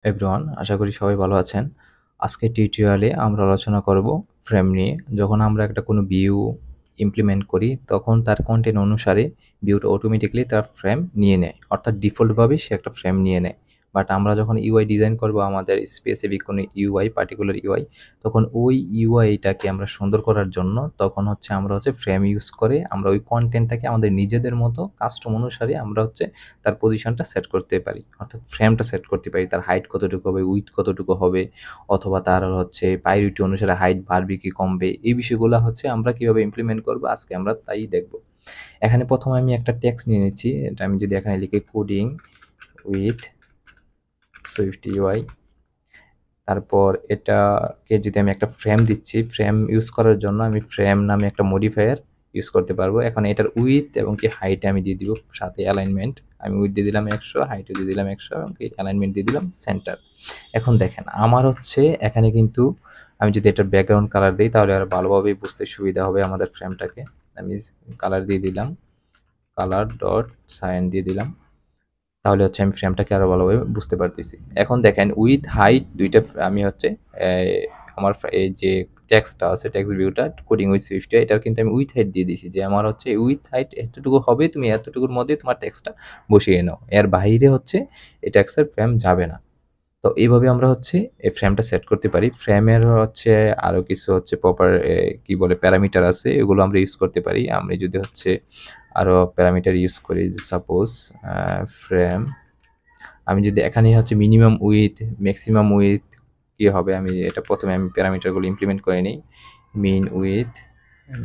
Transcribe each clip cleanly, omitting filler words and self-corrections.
Everyone, আশা করি সবাই ভালো আছেন। আজকের টিউটোরিয়ালে আমরা আলোচনা করব ফ্রেম নিয়ে। যখন আমরা একটা কোনো ভিউ ইমপ্লিমেন্ট করি তখন তার কন্টেন্ট অনুসারে ভিউটা অটোমেটিক্যালি তার ফ্রেম নিয়ে নেয়, অর্থাৎ ডিফল্টভাবে সে একটা ফ্রেম নিয়ে নেয়। বাট আমরা যখন ইউআই ডিজাইন করব আমাদের স্পেসিফিক কোনো ইউআই, পার্টিকুলার ইউআই, তখন ওই ইউআইটাকে আমরা সুন্দর করার জন্য তখন আমরা ফ্রেম ইউজ করে আমরা ওই কন্টেন্টটাকে আমাদের নিজেদের মতো কাস্টম অনুসারে আমরা তার পজিশনটা সেট করতে পারি, অর্থাৎ ফ্রেমটা সেট করতে পারি। তার হাইট কতটুকু হবে, উইথ কতটুকু হবে, অথবা তার প্রায়োরিটি অনুসারে হাইট বাড়বে কি কমবে, এই বিষয়গুলো আমরা কিভাবে ইমপ্লিমেন্ট করব আজকে আমরা তাই দেখব। এখানে প্রথমে আমি একটা টেক্সট নিয়ে নিচ্ছি। এটা আমি যদি এখানে লিখি কোডিং উইথ সুইফট ইউআই, তারপর এটাকে যদি আমি একটা ফ্রেম দিচ্ছি, ফ্রেম ইউজ করার জন্য আমি ফ্রেম নামে একটা মডিফায়ার ইউজ করতে পারবো। এখন এটার উইথ এবং কি হাইট আমি দিয়ে দিব, সাথে অ্যালাইনমেন্ট আমি উইথ দিয়ে দিলাম 100, হাইটও দিয়ে দিলাম 100 এবং কি অ্যালাইনমেন্ট দিয়ে দিলাম সেন্টার। এখন দেখেন আমার এখানে কিন্তু আমি যদি এটার ব্যাকগ্রাউন্ড কালার দিই তাহলে আর ভালোভাবে বুঝতে সুবিধা হবে আমাদের ফ্রেমটাকে। আমি কালার দিয়ে দিলাম, কালার ডট সাইন দিয়ে দিলাম, তাহলে আমি ফ্রেমটাকে আরো ভালোভাবে বুঝতে পারতেছি। এখন দেখেন উইথ হাইট দুইটা আমি আমার এই যে টেক্সটটা আছে, টেক্সট ভিউটা কোডিং উইথ সুইফট, এটার কিন্তু আমি উইথ হাইট দিয়ে দিছি যে আমার উইথ হাইট এতটুকু হবে, তুমি এতটুকুর মধ্যে তোমার টেক্সটটা বসিয়ে নাও, এর বাইরে এই টেক্সটের ফ্রেম যাবে না। তো এইভাবে আমরা এই ফ্রেমটা সেট করতে পারি। ফ্রেমের আরো কিছু প্রপার কি বলে প্যারামিটার আছে, এগুলো আমরা ইউজ করতে পারি। আমি যদি আরো প্যারামিটার ইউজ করি, সাপোজ ফ্রেম, আমি যদি এখানে মিনিমাম উইথ, ম্যাক্সিমাম উইথ কি হবে, আমি এটা প্রথমে আমি প্যারামিটারগুলো ইমপ্লিমেন্ট করে নিই। Min width,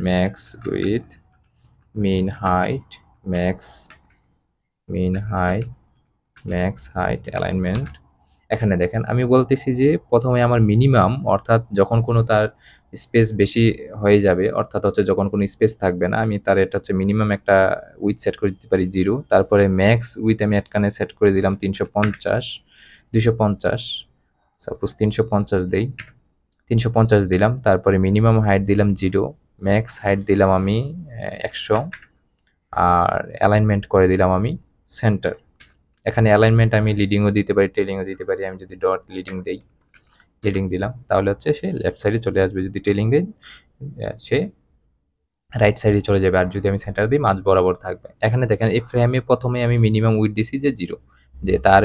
max width, min height, max min height, max height, alignment. এখানে দেখেন আমি বলতেছি যে প্রথমে আমার মিনিমাম, অর্থাৎ যখন কোনো তার স্পেস বেশি হয়ে যাবে, অর্থাৎ যখন কোনো স্পেস থাকবে না, আমি তার এটা মিনিমাম একটা উইথ সেট করে দিতে পারি 0। তারপরে ম্যাক্স উইথ আমি এখানে সেট করে দিলাম 350, 250, সাপোজ 350 দেই, 350 দিলাম। তারপরে মিনিমাম হাইট দিলাম 0, ম্যাক্স হাইট দিলাম আমি 100, আর অ্যালাইনমেন্ট করে দিলাম আমি সেন্টার। এখানে অ্যালাইনমেন্ট আমি লিডিংও দিতে পারি, টেলিংও দিতে পারি। আমি যদি ডট লিডিং দেই, লিডিং দিলাম, তাহলে সে লেফট সাইডে চলে আসবে। যদি টেলিং দেই সে রাইট সাইডে চলে যাবে, আর যদি আমি সেন্টার দিই মাঝ বরাবর থাকবে। এখানে দেখেন এই ফ্রেমে প্রথমে আমি মিনিমাম উইথ দিছি যে 0, যে তার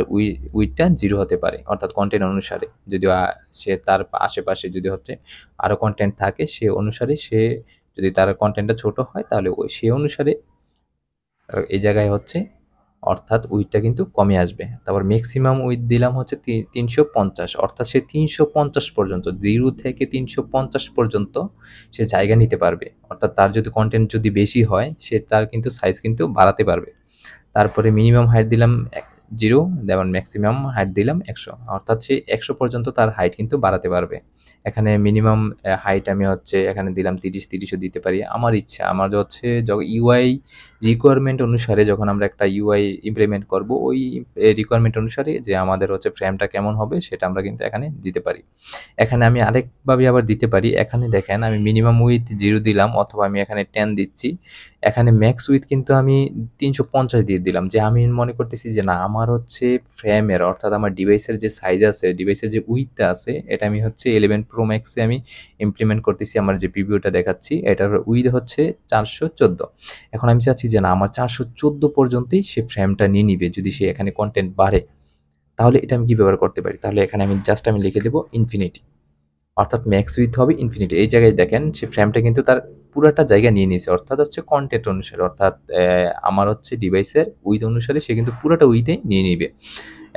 উইথটা 0 হতে পারে, অর্থাৎ কন্টেন্ট অনুসারে। যদি সে তার আশেপাশে যদি আরও কন্টেন্ট থাকে সে অনুসারে, সে যদি তার কন্টেন্টটা ছোট হয় তাহলে সে অনুসারে এই জায়গায় অর্থাৎ উইথটা কিন্তু কমে আসবে। তারপর ম্যাক্সিমাম উইথ দিলাম 350, অর্থাৎ সে 350 পর্যন্ত, 0 থেকে 350 পর্যন্ত সে জায়গা নিতে পারবে। অর্থাৎ তার যদি কন্টেন্ট যদি বেশি হয় সে তার কিন্তু সাইজ কিন্তু বাড়াতে পারবে। তারপরে মিনিমাম হাইট দিলাম 0, যেমন ম্যাক্সিমাম হাইট দিলাম 100, অর্থাৎ সে 100 পর্যন্ত তার হাইট কিন্তু বাড়াতে পারবে। এখানে মিনিমাম হাইট আমি এখানে দিলাম 30ও দিতে পারি, আমার ইচ্ছা। আমার ইউআই রিকোয়ারমেন্ট অনুসারে যখন আমরা একটা ইউআই ইমপ্লিমেন্ট করব, ওই রিকোয়ারমেন্ট অনুসারে যে আমাদের ফ্রেমটা কেমন হবে সেটা আমরা কিন্তু এখানে দিতে পারি। এখানে আমি আরেকভাবে আবার দিতে পারি। এখানে দেখেন আমি মিনিমাম উইথ 0 দিলাম, অথবা আমি এখানে 10 দিচ্ছি। এখানে ম্যাক্স উইথ কিন্তু আমি 350 দিয়ে দিলাম, যে আমি মনে করতেছি যে না, আমার ফ্রেমের, অর্থাৎ আমার ডিভাইসের যে সাইজ আছে, ডিভাইসের যে উইথটা আছে, এটা আমি 11 প্রো ম্যাক্সে আমি ইমপ্লিমেন্ট করতেছি। আমার যে প্রিভিউটা দেখাচ্ছি এটার উইথ 414। এখন আমি চাচ্ছি যে না, আমার 414 পর্যন্তই সে ফ্রেমটা নিয়ে নিবে। যদি সে এখানে কন্টেন্ট বাড়ে তাহলে এটা আমি কি ব্যবহার করতে পারি, তাহলে এখানে আমি লিখে দেবো ইনফিনিটি, অর্থাৎ ম্যাক্স উইথ হবে ইনফিনিটি। এই জায়গায় দেখেন সে ফ্রেমটা কিন্তু তার পুরাটা জায়গা নিয়ে নিয়েছে, অর্থাৎ কন্টেন্ট অনুসারে, অর্থাৎ আমার ডিভাইসের উইথ অনুসারে সে কিন্তু পুরাটা উইথে নিয়ে নিবে।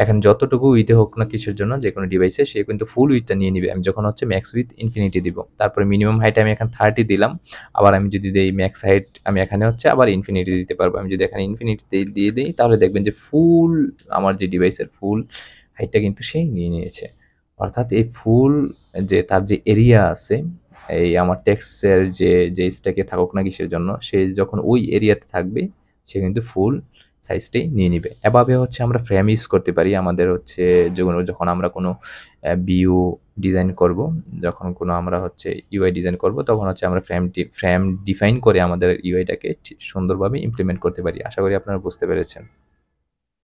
এখন যতটুকু উইথে হোক না কিসের জন্য, যে কোনো ডিভাইসে সে কিন্তু ফুল উইথটা নিয়ে নিবে। আমি যখন ম্যাক্স উইথ ইনফিনিটি দিব, তারপরে মিনিমাম হাইট আমি এখানে 30 দিলাম, আবার আমি যদি দিই ম্যাক্স হাইট আমি এখানে আবার ইনফিনিটি দিতে পারবো। আমি যদি এখানে ইনফিনিটি দিয়ে দিই তাহলে দেখবেন যে ফুল আমার যে ডিভাইসের ফুল হাইটটা কিন্তু সে নিয়ে নিয়েছে। অর্থাৎ এই ফুল যে তার যে এরিয়া আছে, এই আমার টেক্সটের যে স্ট্যাকে থাকুক না কিসের জন্য, সে যখন ওই এরিয়াতে থাকবে সে কিন্তু ফুল সাইজটাই নিয়ে নিবে। এভাবে আমরা ফ্রেম ইউজ করতে পারি আমাদের যখন আমরা কোনো ভিউ ডিজাইন করব, যখন কোনো আমরা ইউআই ডিজাইন করব, তখন আমরা ফ্রেম ডিফাইন করে আমাদের ইউআইটাকে সুন্দরভাবে ইমপ্লিমেন্ট করতে পারি। আশা করি আপনারা বুঝতে পেরেছেন।